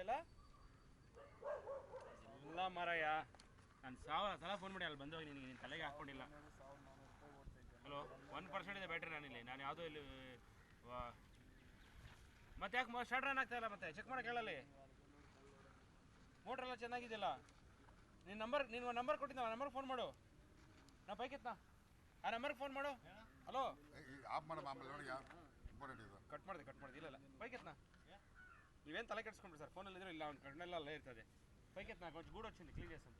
ಇಲ್ಲ ಇಲ್ಲ ಮಾರಾಯ ನಾನು ಸಲ ಫೋನ್ ಮಾಡಿ ಅಲ್ಲಿ ಬಂದೋಗಿ ನಿನಗೆ ನಿನ್ನ ತಲೆಗೆ ಹಾಕ್ಕೊಂಡಿಲ್ಲ. ಹಲೋ 1% ಇದೆ ಬ್ಯಾಟ್ರಿ ನಾನಿಲ್ಲಿ. ನಾನು ಯಾವುದೋ ಇಲ್ಲಿ ಮತ್ತೆ ಯಾಕೆ ಸ್ಟಾರ್ಟ್ ರನ್ ಆಗ್ತಾ ಇಲ್ಲ? ಮತ್ತೆ ಚೆಕ್ ಮಾಡೋಕೆ ಹೇಳಲ್ಲಿ. ಮೋಟ್ರೆಲ್ಲ ಚೆನ್ನಾಗಿದೆಯಲ್ಲ. ನೀನು ನಂಬರ್ ಕೊಟ್ಟಿದ್ದ ಆ ನಂಬರ್ಗೆ ಫೋನ್ ಮಾಡು. ನಾ ಪೈಕೆತ್ನಾ ಆ ನಂಬರ್ಗೆ ಫೋನ್ ಮಾಡು. ಹಲೋ ಕಟ್ ಮಾಡಿದೆ ಇಲ್ಲ ಪೈಕೆತ್ನಾ. ನೀವೇನು ತಲೆ ಕೆಡಿಸ್ಕೊಂಡ್ರಿ ಸರ್? ಫೋನಲ್ಲಿ ಇದ್ರೂ ಇಲ್ಲ, ಅವ್ನು ಕಣ್ಣೆಲ್ಲ ಅಲ್ಲೇ ಇರ್ತದೆ. ಪೈಕೆತ್ನಾ కొంచెం ಗೂಡು వచ్చింది ಕ್ಲೀನ್ చేస్తాను.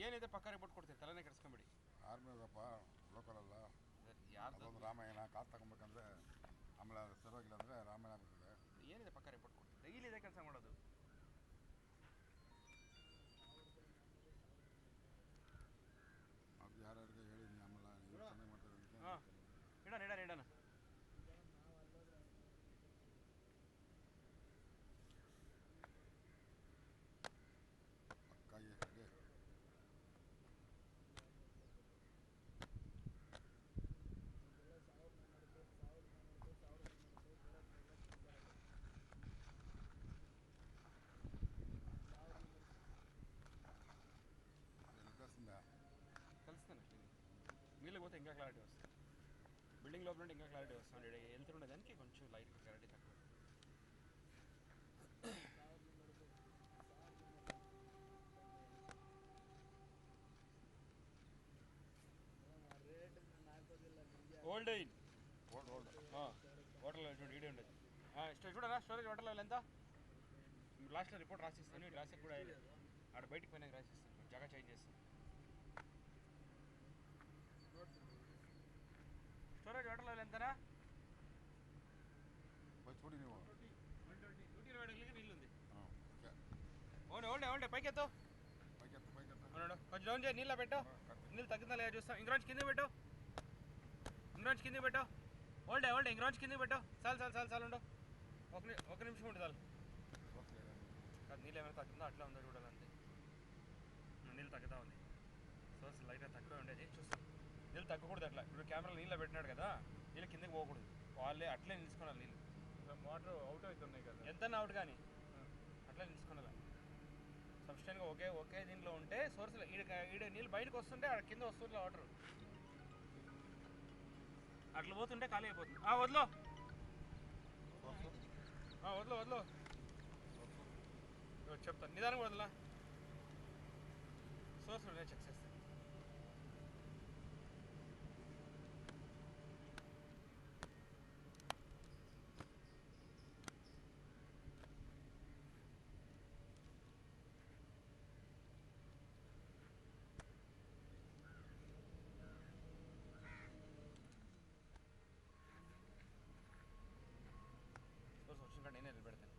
ಏನಿದೆ ಪಕ್ಕ ರಿಪೋರ್ಟ್ ಕೊಡ್ತೀನಿ, ತಲೆನೇ ಕೆಡಿಸ್ಕೊಂಬಿಡಿ. ಆರ್ಮಿಗಪ್ಪ ಲೋಕಲ್ ಅಲ್ಲ ಯಾರ್ದು ರಾಮಾಯಣ ಕಾಸು ತಗೊಬೇಕಂದ್ರೆ ಆಮೇಲೆ ಸರಿಯಾಗಿಲ್ಲ ಅಂದರೆ ರಾಮಾಯಣ ಬರ್ತದೆ. ಏನಿದೆ ಪಕ್ಕ ರಿಪೋರ್ಟ್ ಕೊಡ್ತೀನಿ. ಡೈಲಿ ಇದೆ ಕೆಲಸ ಮಾಡೋದು. ಅದು ಯಾರ್ಯಾರಿಗೆ ಹೇಳಿದ್ದೀನಿ ಆಮೇಲೆ ನೀವು ಚೆನ್ನಾಗಿ ಮಾಡ್ತಾರೆ. ಹಾಂ ಇಡೋಣ ಪಕ್ಕಾಗಿ ಹಾಗೆ కలుస్తాను. మీలో పోతే ఇంకా క్లారిటీ వస్తుంది. బిల్డింగ్ లోపల ఉంటే ఇంకా క్లారిటీ వస్తుంది. వెళ్తుండే దానికి కొంచెం లైట్ క్లారిటీ తక్కువ. ఓల్డ్ హోటల్ వీడియో ఉండదు. చూడరా స్టోరేజ్ హోటల్ ఎంత లాస్ట్లో రిపోర్ట్ రాసిస్తాను. రాసి కూడా ఆడ బయటికి పోయినాక రాసిస్తాను. జాగా చేంజ్ చేస్తాను. స్టోరేజ్ హోటల్ ఎంతనా? చూడి ನೀವು 120 నీళ్ళు ఉంది. ఓండే పైకెత్తు ನೋಡು. కొంచెం డౌన్ చేయి. నీళ్ళ పెట్టు. నీళ్ళు తగ్గిందా లేదా చూస్తాం. ఇంకొంచెం కింద పెట్టు. ఓల్డే ఇంకొంచెం కింద పెట్టు. చాలు ఉండు. ఒక నిమిషం ఉండు చాలు. అది నీళ్ళు ఏమైనా తగ్గిందో అట్లా ఉందో చూడాలంతే. నీళ్ళు తగ్గుతా ఉంది. సోర్స్ లైట్గా తక్కువ ఉండేది చూస్తాం. నీళ్ళు తగ్గకూడదు అట్లా. ఇప్పుడు కెమెరాలో నీళ్ళు పెట్టినాడు కదా, నీళ్ళు కిందకి పోకూడదు. వాళ్ళే అట్లే నిలుచుకోవాలి. నీళ్ళు వాటర్ అవుట్ అవుతున్నాయి కదా, ఎంత అవుట్ కానీ అట్లా నిలుచుకోవాలి. సబ్స్టెంట్గా ఒకే దీంట్లో ఉంటే సోర్స్లో ఈడ నీళ్ళు బయటకు వస్తుంటే అక్కడ కింద వస్తుంది వాటర్. అట్లా పోతుంటే ఖాళీ అయిపోతుంది. వదలు చెప్తాను. నిదానంగా వదలా. సోర్స్ నేను చెక్ చేస్తాను. వచ్చిన నేనే నిలబెడతాను.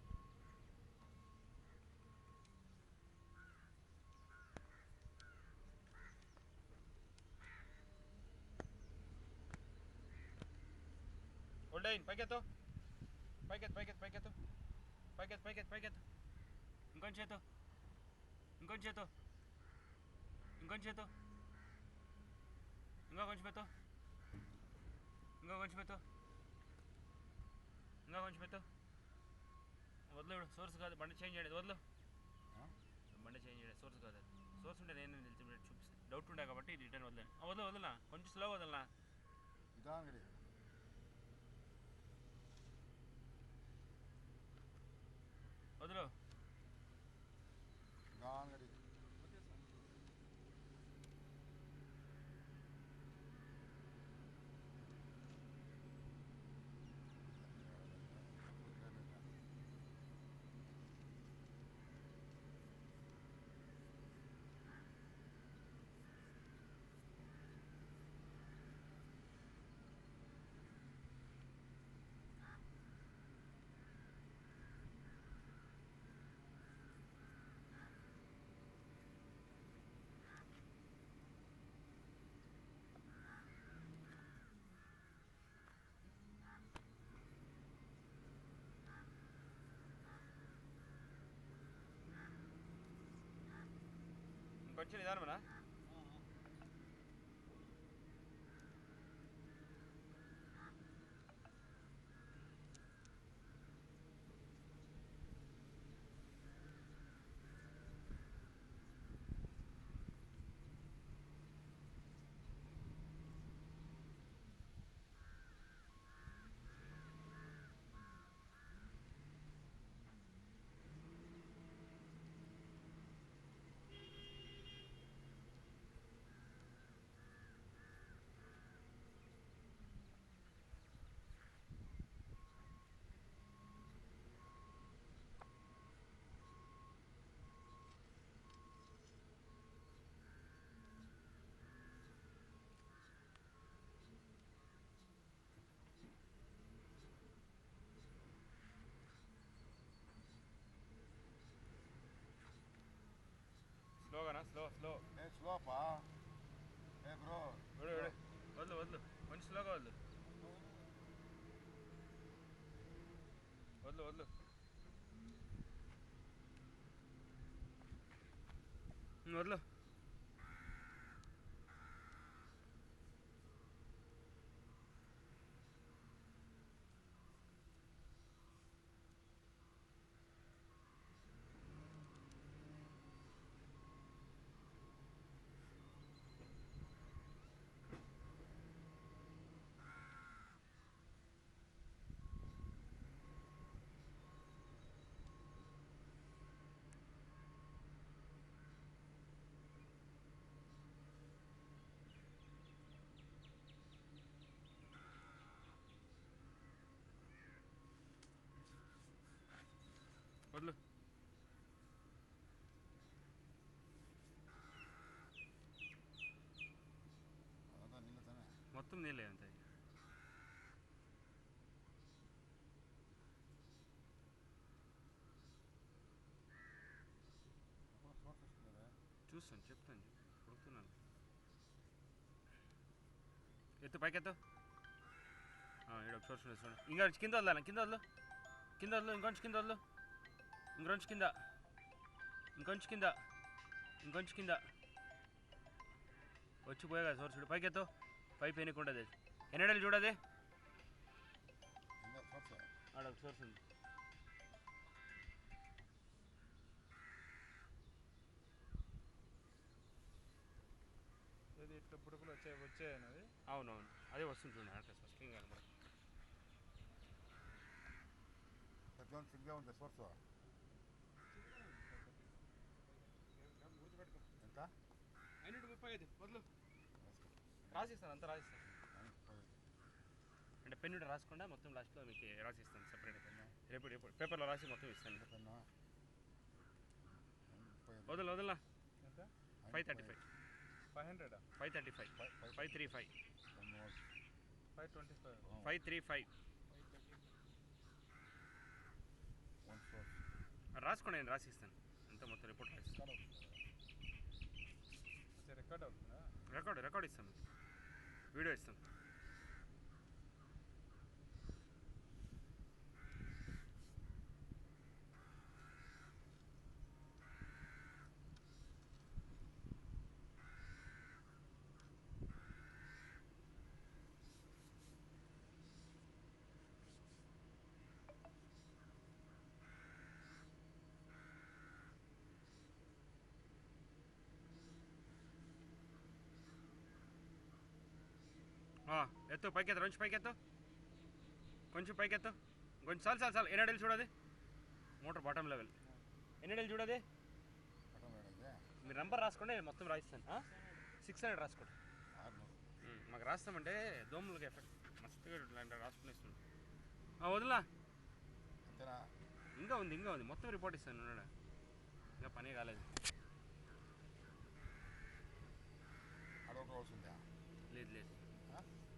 ఓల్డైన్ పైకెత్తు. ఇంకొంచెం చేతో. ఇంకా కొంచెం పెట్టు. వదిలేడు. సోర్స్ కాదు, బండి చేంజ్ చేయలేదు. వదిలే బండి చేంజ్ చేయలేదు. సోర్స్ కాదు. సోర్స్ ఉంటే నేను చూపిస్తాను. డౌట్ ఉండే కాబట్టి రిటర్న్ వదలనా. కొంచెం స్లో వదలనా. వదిలో కొంచెం నిదానమనా. స్లో ఏ స్లోపా ఏ బ్రో వద్దు కొంచెం స్లోగా వద్దు వద్దు వద్దు అదంతా నీళ్ళు ತಾನೆ మొత్తం నీళ్ళే అంతే అప్పుడు సోర్స్ వస్తుంది చూస్తాను చెప్తాను కొడుతున్నాను ఎత్తు పైకెత్తు ఇక్కడ ఒక సోర్స్ చూడండి ఇంకా కింద వదలాలి కింద వదలు ఇంకొంచెం కింద వచ్చిపోయా కదా సోర్స్ చూడు పైకెత్తు పైపు ఎన్నికుంటుంది ఎన్నడలు చూడది కింద సోర్స్ ఆడ ఒక సోర్స్ ఉంది ఇది ఇట్లా బుడకలు వచ్చాయన్నది అవునవును అదే వస్తుంది చూడండి అక్కడ ఫస్ట్ ఇంకా కనబడదు ప్రతిదాని సిగ్గా ఉంది సోర్స్ ఎంత 535 వదలు రాసిస్తాను అంతా రాసిస్తాను అంటే పెన్ రాసుకుండా మొత్తం లాస్ట్లో మీకు రాసిస్తాను సపరేట్ రేపు పేపర్లో రాసి మొత్తం ఇస్తాను పెన్నా వదలా ఎంత 535 500 535 535 525 535 వన్ సోర్స్ రాసుకోండి నేను రాసిస్తాను అంతా మొత్తం రిపోర్ట్ రాసిస్తాను రికార్డ్ అవుతుందా రికార్డ్ ఇస్తాం వీడియో ఇస్తాం ఎత్తు పైకెత్తు కొంచెం పైకెత్తు కొంచెం చాలు ఎన్నడలు చూడది మోటార్ బాటమ్ లెవెల్ ఎన్నడలు చూడది మీరు నంబర్ రాసుకోండి మొత్తం రాయిస్తాను 600 రాసుకోండి మాకు రాస్తామంటే దోమలకి ఎఫెక్ట్ మస్తుగా ఇట్లాంటి రాసుకునేస్తుంది వదిలా ఇంకా ఉంది మొత్తం రిపోర్ట్ ఇస్తాను ఉన్నాడా ఇంకా పనే కాలేదు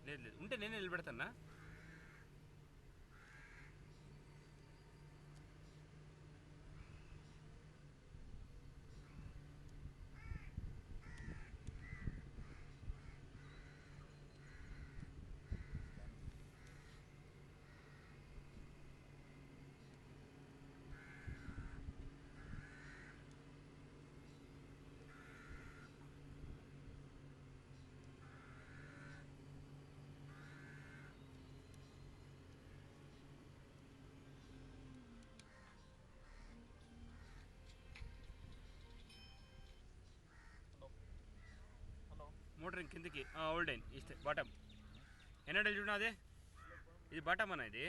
లేదు ఉంటే నేనే నిలబెడతానా మోటార్ కిందకి ఓల్డ్ అయిన్ ఇస్తే బాటమ్ ఎన్నడలు చూడదే ఇది బాటమ్ అన్న ఇది